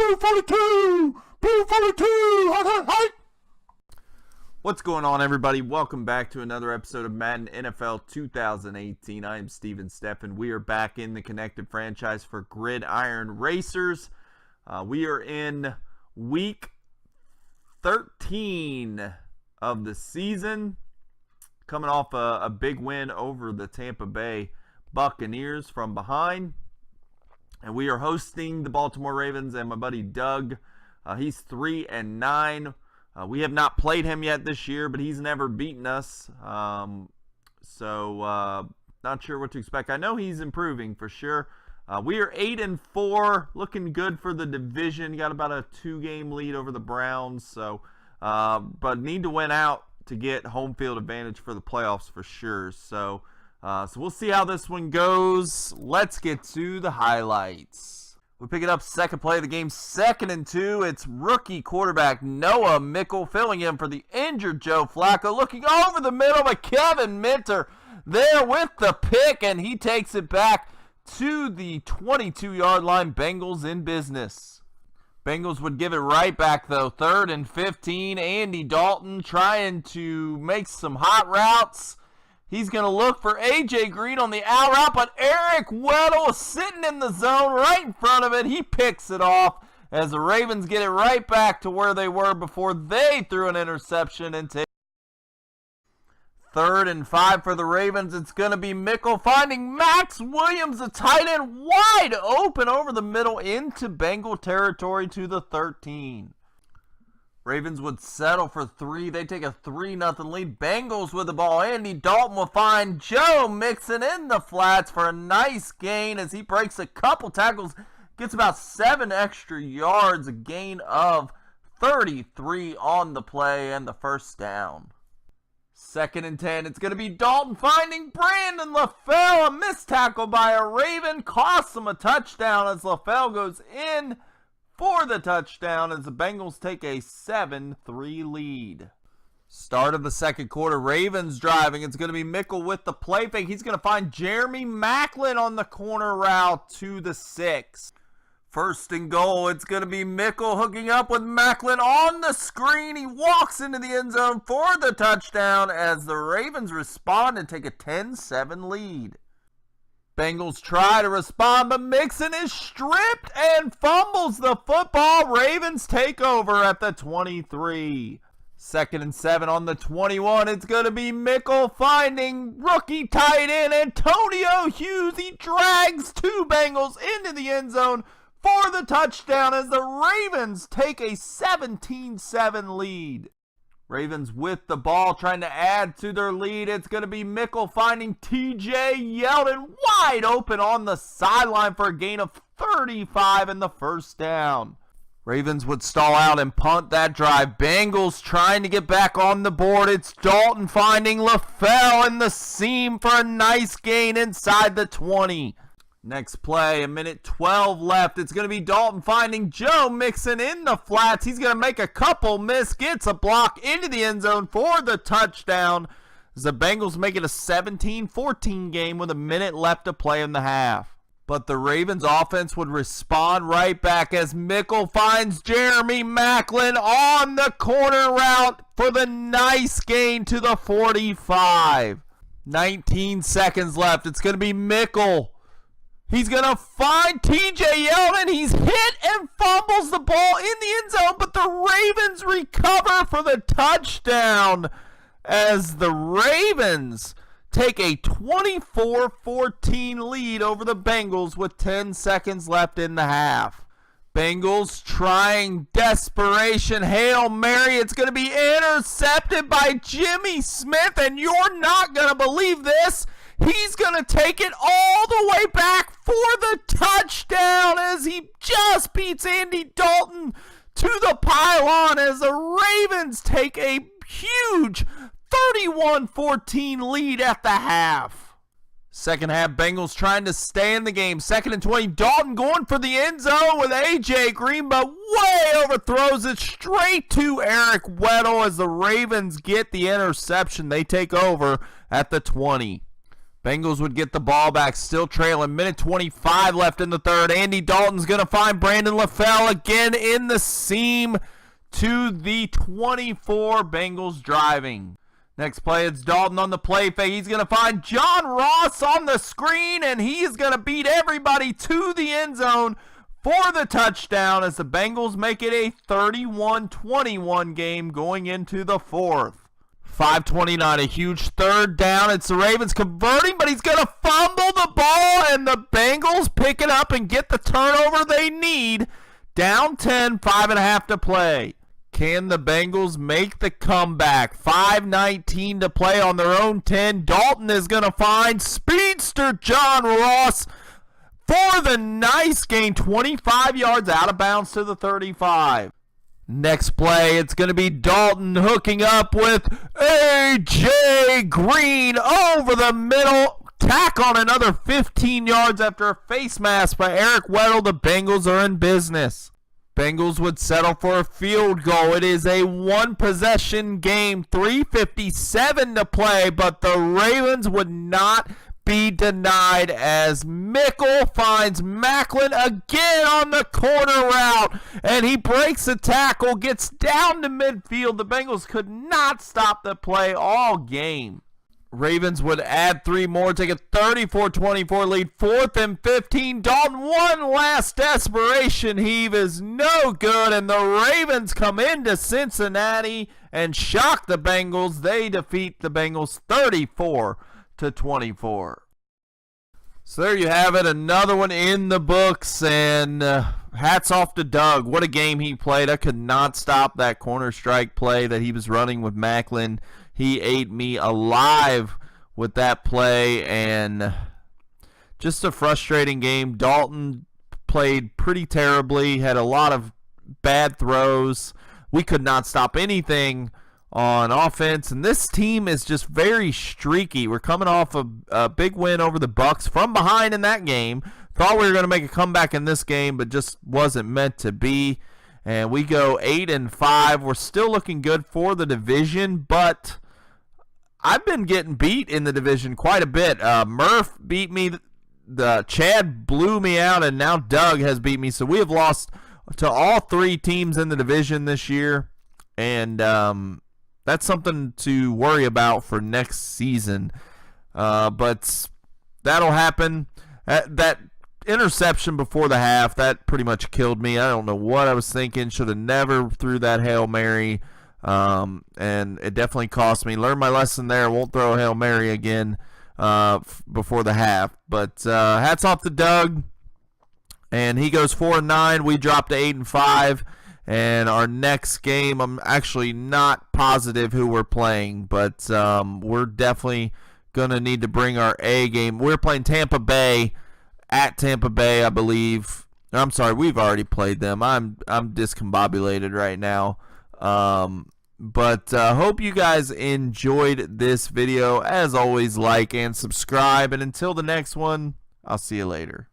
Blue 42! Blue 42! Hi! What's going on, everybody? Welcome back to another episode of Madden NFL 2018. I am Steven Steffen. We are back in the connected franchise for Gridiron Racers. We are in week 13 of the season, coming off a big win over the Tampa Bay Buccaneers from behind. And we are hosting the Baltimore Ravens and my buddy Doug. He's 3-9. We have not played him yet this year, but he's never beaten us. So not sure what to expect. I know he's improving for sure. We are 8-4, looking good for the division. Got about a 2-game lead over the Browns. So, but need to win out to get home field advantage for the playoffs for sure. So we'll see how this one goes. Let's get to the highlights. We pick it up second play of the game, 2nd and 2. It's rookie quarterback Noah Mickle filling in for the injured Joe Flacco. Looking over the middle by Kevin Minter there with the pick, and he takes it back to the 22-yard line. Bengals in business. Bengals would give it right back, though. 3rd and 15. Andy Dalton trying to make some hot routes. He's going to look for A.J. Green on the out route, but Eric Weddle is sitting in the zone right in front of it. He picks it off as the Ravens get it right back to where they were before they threw an interception and take 3rd and 5 for the Ravens. It's going to be Mickle finding Max Williams, the tight end, wide open over the middle into Bengal territory to the 13. Ravens would settle for 3. They take a 3-0 lead. Bengals with the ball. Andy Dalton will find Joe Mixon in the flats for a nice gain as he breaks a couple tackles, gets about 7 extra yards, a gain of 33 on the play and the first down. 2nd and 10. It's going to be Dalton finding Brandon LaFell. A missed tackle by a Raven costs him a touchdown as LaFell goes in for the touchdown as the Bengals take a 7-3 lead. Start of the second quarter, Ravens driving. It's going to be Mickle with the play fake. He's going to find Jeremy Maclin on the corner route to the 6. 1st and goal, it's going to be Mickle hooking up with Maclin on the screen. He walks into the end zone for the touchdown as the Ravens respond and take a 10-7 lead. Bengals try to respond, but Mixon is stripped and fumbles the football. Ravens take over at the 23. 2nd and 7 on the 21. It's going to be Mickle finding rookie tight end Antonio Hughes. He drags 2 Bengals into the end zone for the touchdown as the Ravens take a 17-7 lead. Ravens with the ball trying to add to their lead. It's going to be Mickle finding T.J. Yeldon wide open on the sideline for a gain of 35 and the first down. Ravens would stall out and punt that drive. Bengals trying to get back on the board. It's Dalton finding LaFell in the seam for a nice gain inside the 20. Next play, 1:12 left. It's going to be Dalton finding Joe Mixon in the flats. He's going to make a couple miss, gets a block into the end zone for the touchdown. As the Bengals make it a 17-14 game with a minute left to play in the half. But the Ravens offense would respond right back as Mickle finds Jeremy Maclin on the corner route for the nice gain to the 45. 19 seconds left. It's going to be Mickle. He's going to find T.J. Yeldon. He's hit and fumbles the ball in the end zone, but the Ravens recover for the touchdown as the Ravens take a 24-14 lead over the Bengals with 10 seconds left in the half. Bengals trying desperation. Hail Mary. It's going to be intercepted by Jimmy Smith, and you're not going to believe this. He's going to take it all the way back for the touchdown as he just beats Andy Dalton to the pylon as the Ravens take a huge 31-14 lead at the half. Second half, Bengals trying to stay in the game. 2nd and 20, Dalton going for the end zone with A.J. Green, but way overthrows it straight to Eric Weddle as the Ravens get the interception. They take over at the 20. Bengals would get the ball back, still trailing. Minute 25 left in the third. Andy Dalton's going to find Brandon LaFell again in the seam to the 24. Bengals driving. Next play, it's Dalton on the play fake. He's going to find John Ross on the screen, and he's going to beat everybody to the end zone for the touchdown as the Bengals make it a 31-21 game going into the fourth. 5:29, a huge third down. It's the Ravens converting, but he's going to fumble the ball, and the Bengals pick it up and get the turnover they need. Down 10, 5.5 to play. Can the Bengals make the comeback? 5:19 to play on their own 10. Dalton is going to find speedster John Ross for the nice gain, 25 yards out of bounds to the 35. Next play, it's going to be Dalton hooking up with A.J. Green over the middle. Tack on another 15 yards after a face mask by Eric Weddle. The Bengals are in business. Bengals would settle for a field goal. It is a one-possession game, 3:57 to play, but the Ravens would not be denied as Mickle finds Macklin again on the corner route, and he breaks the tackle, gets down to midfield. The Bengals could not stop the play all game. Ravens would add 3 more, take a 34-24 lead, 4th and 15. Dalton, one last desperation heave is no good, and the Ravens come into Cincinnati and shock the Bengals. They defeat the Bengals 34-24. So there you have it, another one in the books, and hats off to Doug. What a game he played. I could not stop that corner strike play that he was running with Macklin. He ate me alive with that play, and just a frustrating game. Dalton played pretty terribly, had a lot of bad throws. We could not stop anything on offense, and this team is just very streaky. We're coming off a big win over the Bucs from behind in that game. Thought we were going to make a comeback in this game, but just wasn't meant to be. And we go 8-5. We're still looking good for the division, but I've been getting beat in the division quite a bit. Murph beat me. Chad blew me out, and now Doug has beat me. So we have lost to all 3 teams in the division this year, and that's something to worry about for next season. But that'll happen. That interception before the half, that pretty much killed me. I don't know what I was thinking. Should have never threw that Hail Mary. And it definitely cost me. Learned my lesson there. Won't throw a Hail Mary again before the half. But hats off to Doug. And he goes 4-9. We drop to 8-5. And our next game, I'm actually not positive who we're playing, but we're definitely going to need to bring our A game. We're playing Tampa Bay at Tampa Bay, I believe. I'm sorry, we've already played them. I'm discombobulated right now. But hope you guys enjoyed this video. As always, like and subscribe. And until the next one, I'll see you later.